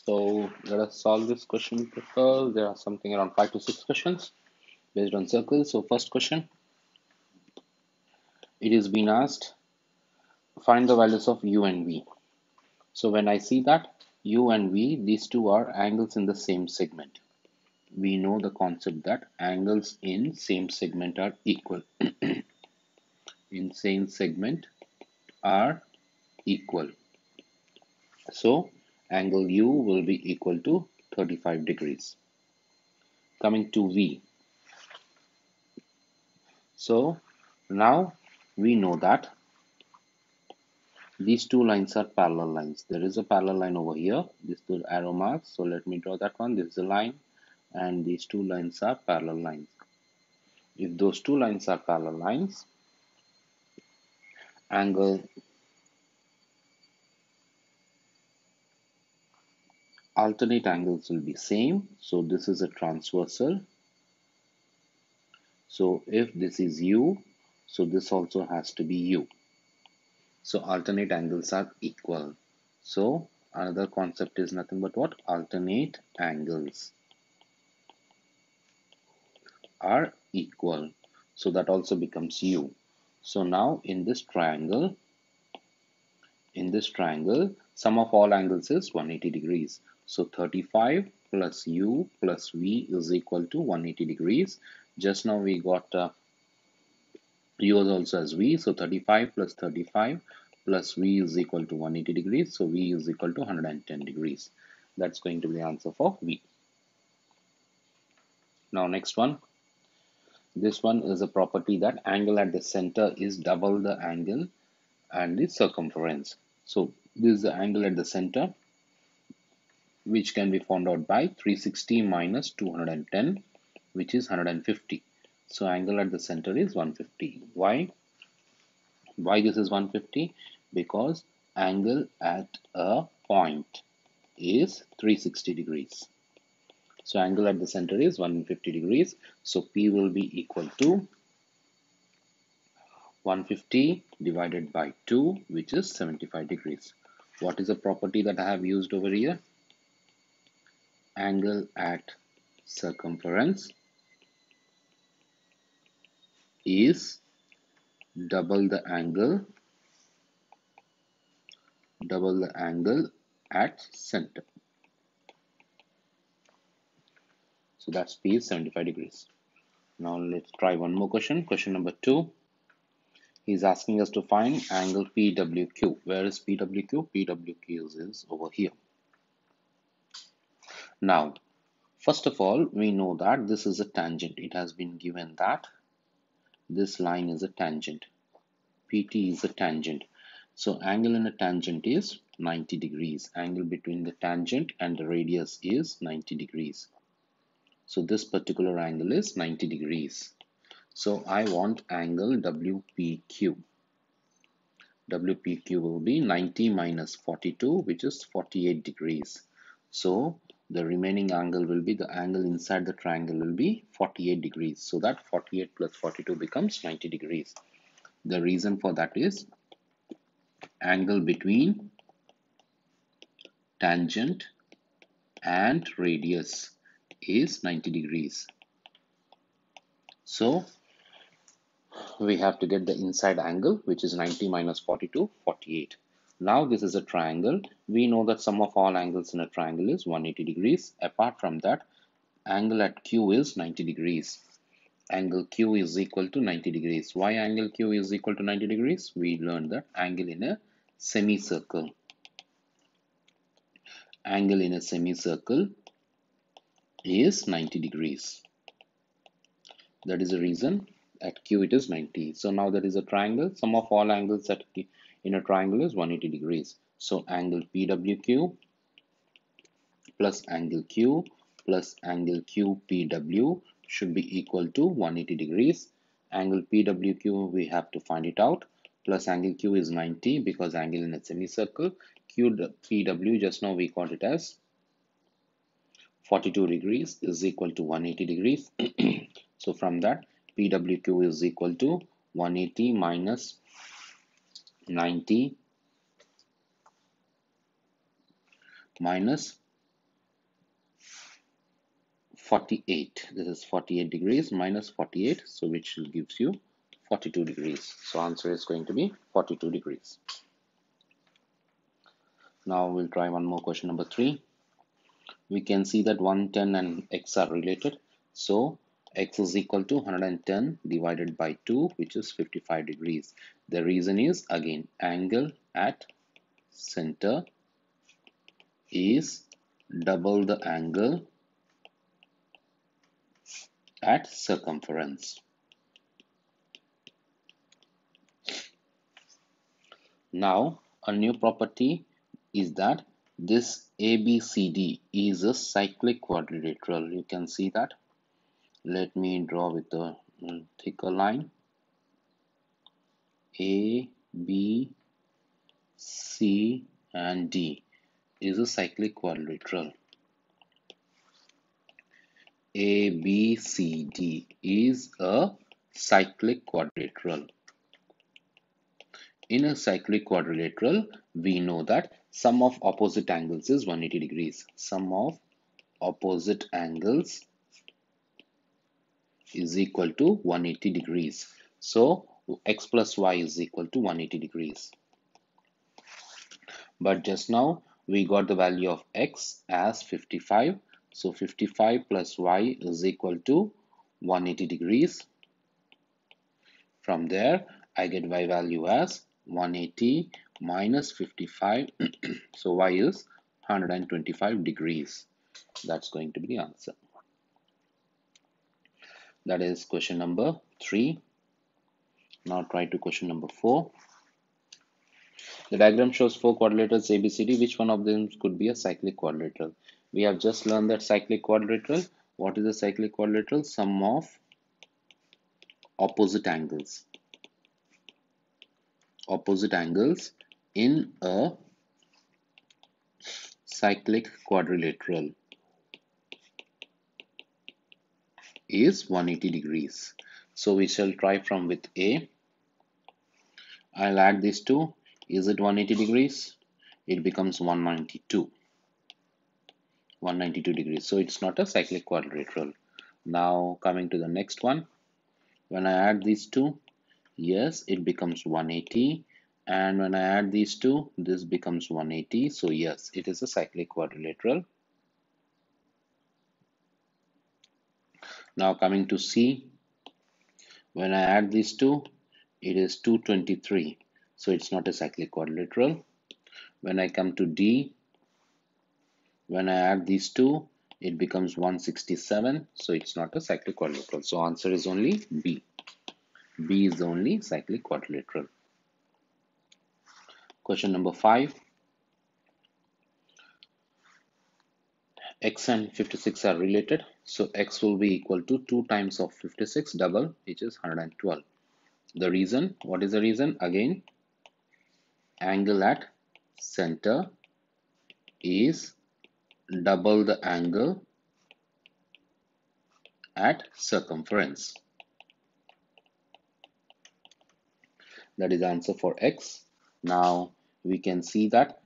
So let us solve this question paper. There are something around 5 to 6 questions based on circles. So first question, it is being asked, find the values of u and v. So when I see that u and v, these two are angles in the same segment. We know the concept that angles in same segment are equal. In same segment are equal. So angle u will be equal to 35 degrees. Coming to v. So now we know that these two lines are parallel lines. There is a parallel line over here. This is the arrow marks. So let me draw that one. This is a line, and these two lines are parallel lines. If those two lines are parallel lines, alternate angles will be same. So this is a transversal. So if this is u, so this also has to be u. So alternate angles are equal. So another concept is nothing but what? Alternate angles are equal. So that also becomes u. So now in this triangle, sum of all angles is 180 degrees. So 35 plus u plus v is equal to 180 degrees. Just now we got u is also as v. So 35 plus 35 plus v is equal to 180 degrees. So v is equal to 110 degrees. That's going to be the answer for v. Now next one. This one is a property that angle at the center is double the angle and the circumference. So this is the angle at the center, which can be found out by 360 minus 210, which is 150. So angle at the center is 150. Why this is 150? Because angle at a point is 360 degrees. So angle at the center is 150 degrees. So P will be equal to 150 divided by 2, which is 75 degrees. What is the property that I have used over here? Angle at circumference is double the angle at center. So that's P is 75 degrees. Now let's try one more question. Question number 2. He's asking us to find angle PWQ. Where is PWQ? PWQ is over here. Now, first of all, we know that this is a tangent. It has been given that this line is a tangent. PT is a tangent. So angle in a tangent is 90 degrees. Angle between the tangent and the radius is 90 degrees. So this particular angle is 90 degrees. So I want angle WPQ. WPQ will be 90 minus 42, which is 48 degrees. So the remaining angle will be, the angle inside the triangle will be 48 degrees. So that 48 plus 42 becomes 90 degrees. The reason for that is angle between tangent and radius is 90 degrees. So we have to get the inside angle, which is 90 minus 42, 48. Now this is a triangle. We know that sum of all angles in a triangle is 180 degrees. Apart from that, angle at Q is 90 degrees. Angle Q is equal to 90 degrees. Why angle Q is equal to 90 degrees? We learned that angle in a semicircle. Angle in a semicircle is 90 degrees. That is the reason at Q it is 90. So now that is a triangle. Sum of all angles at Q in a triangle is 180 degrees. So angle PWQ plus angle Q plus angle QPW should be equal to 180 degrees. Angle PWQ we have to find it out. Plus angle Q is 90 because angle in a semicircle. QPW just now we got it as 42 degrees is equal to 180 degrees. So from that PWQ is equal to 180 minus 90 minus 48. This is 48 degrees minus 48, so which gives you 42 degrees. So answer is going to be 42 degrees. Now we'll try one more question, number 3. We can see that 110 and x are related. So x is equal to 110 divided by 2, which is 55 degrees. The reason is, again, angle at center is double the angle at circumference. Now, a new property is that this ABCD is a cyclic quadrilateral. You can see that. Let me draw with a thicker line. A, B, C, and D is a cyclic quadrilateral. A, B, C, D is a cyclic quadrilateral. In a cyclic quadrilateral, we know that sum of opposite angles is 180 degrees. Sum of opposite angles is equal to 180 degrees. So x plus y is equal to 180 degrees. But just now we got the value of x as 55. So 55 plus y is equal to 180 degrees. From there, I get y value as 180 minus 55. So y is 125 degrees. That's going to be the answer. That is question number 3. Now try to question number 4. The diagram shows 4 quadrilaterals ABCD. Which one of them could be a cyclic quadrilateral? We have just learned that cyclic quadrilateral. What is a cyclic quadrilateral? Sum of opposite angles. Opposite angles in a cyclic quadrilateral is 180 degrees. So we shall try from with A. I'll add these two. Is it 180 degrees? It becomes 192. 192 degrees. So it's not a cyclic quadrilateral. Now coming to the next one. When I add these two, yes, it becomes 180. And when I add these two, this becomes 180. So yes, it is a cyclic quadrilateral. Now coming to C, when I add these two, it is 223. So it's not a cyclic quadrilateral. When I come to D, when I add these two, it becomes 167. So it's not a cyclic quadrilateral. So answer is only B. B is the only cyclic quadrilateral. Question number 5. X and 56 are related. So X will be equal to 2 times of 56 double, which is 112. The reason, what is the reason? Again, angle at center is double the angle at circumference. That is the answer for X. Now we can see that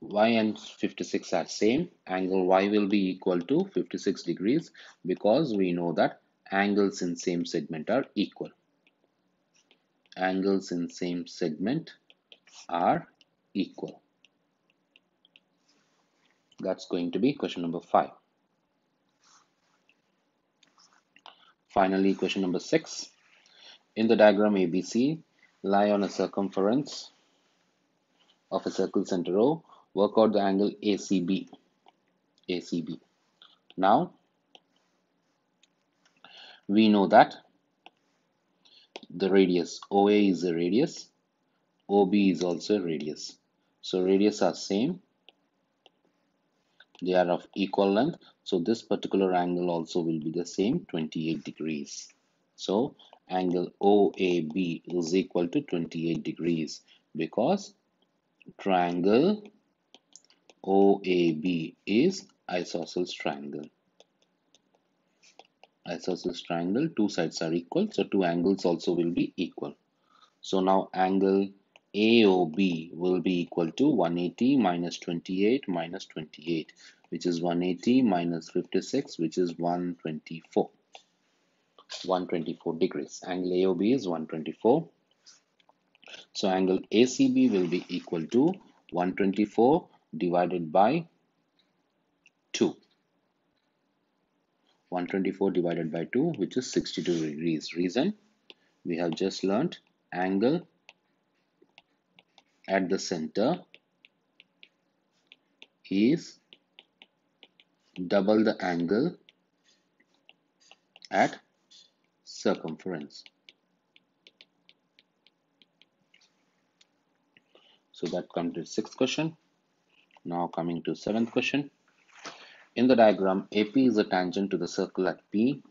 Y and 56 are same. Angle Y will be equal to 56 degrees because we know that angles in same segment are equal. Angles in same segment are equal. That's going to be question number 5. Finally, question number 6. In the diagram ABC, lie on a circumference of a circle center O. Work out the angle ACB. ACB. Now, we know that the radius OA is a radius, OB is also a radius. So radius are same. They are of equal length. So this particular angle also will be the same, 28 degrees. So angle OAB is equal to 28 degrees because triangle OAB is isosceles triangle. Isosceles triangle, two sides are equal, so two angles also will be equal. So now angle AOB will be equal to 180 minus 28 minus 28, which is 180 minus 56, which is 124. 124 degrees. Angle AOB is 124. So angle ACB will be equal to 124 divided by 2. 124 divided by 2, which is 62 degrees. Reason, we have just learnt angle at the center is double the angle at circumference. So that completes sixth question. Now coming to seventh question. In the diagram, AP is a tangent to the circle at P.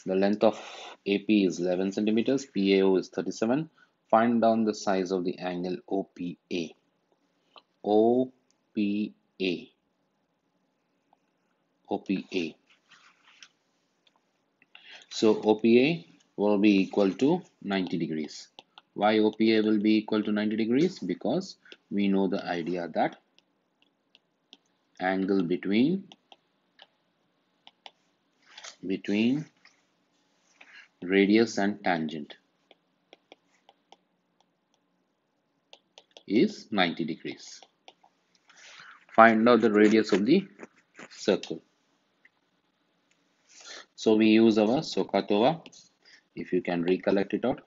The length of AP is 11 centimeters, PAO is 37. Find down the size of the angle OPA. OPA. OPA. So OPA will be equal to 90 degrees. Why OPA will be equal to 90 degrees? Because we know the idea that angle between radius and tangent is 90 degrees. Find out the radius of the circle. So we use our SOHCAHTOA. If you can recollect it out.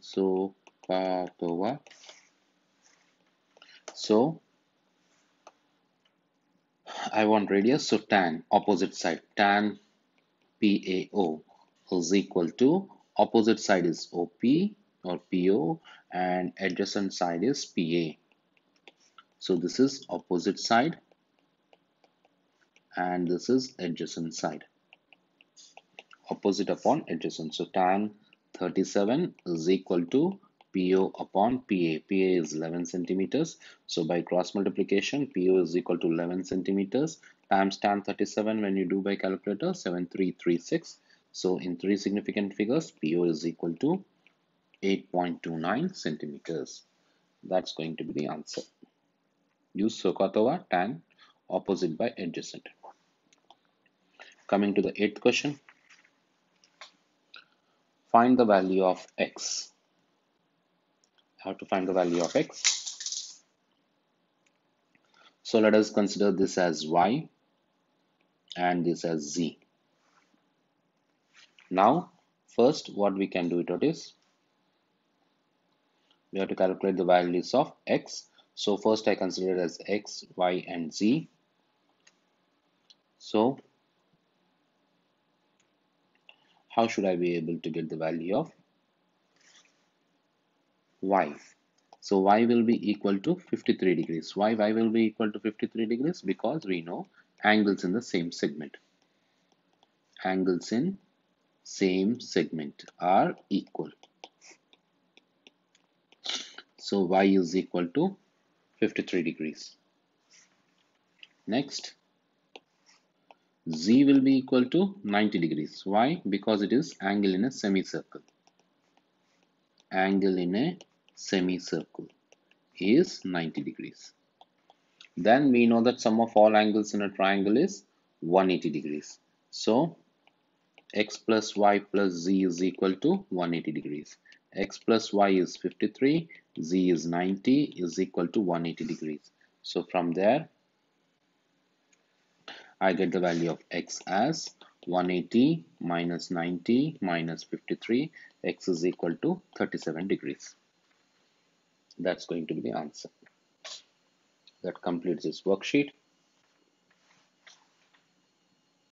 SOHCAHTOA. So I want radius, so tan, opposite side, tan PAO is equal to, opposite side is OP or PO and adjacent side is PA. So this is opposite side and this is adjacent side. Opposite upon adjacent. So tan 37 is equal to PO upon PA. PA is 11 centimeters. So by cross multiplication, PO is equal to 11 centimeters times tan 37 when you do by calculator, 7336. So in three significant figures, PO is equal to 8.29 centimeters. That's going to be the answer. Use SOHCAHTOA, tan, opposite by adjacent. Coming to the eighth question. Find the value of x. How to find the value of x? So let us consider this as y and this as z. Now, first what we can do it is, we have to calculate the values of x. So first I consider it as x, y and z. So how should I be able to get the value of y? So y will be equal to 53 degrees. Why y will be equal to 53 degrees? Because we know angles in the same segment. Angles in same segment are equal. So y is equal to 53 degrees. Next, z will be equal to 90 degrees. Why? Because it is angle in a semicircle. Angle in a semicircle is 90 degrees. Then we know that sum of all angles in a triangle is 180 degrees. So x plus y plus z is equal to 180 degrees. X plus y is 53, z is 90 is equal to 180 degrees. So from there, I get the value of x as 180 minus 90 minus 53. X is equal to 37 degrees. That's going to be the answer. That completes this worksheet.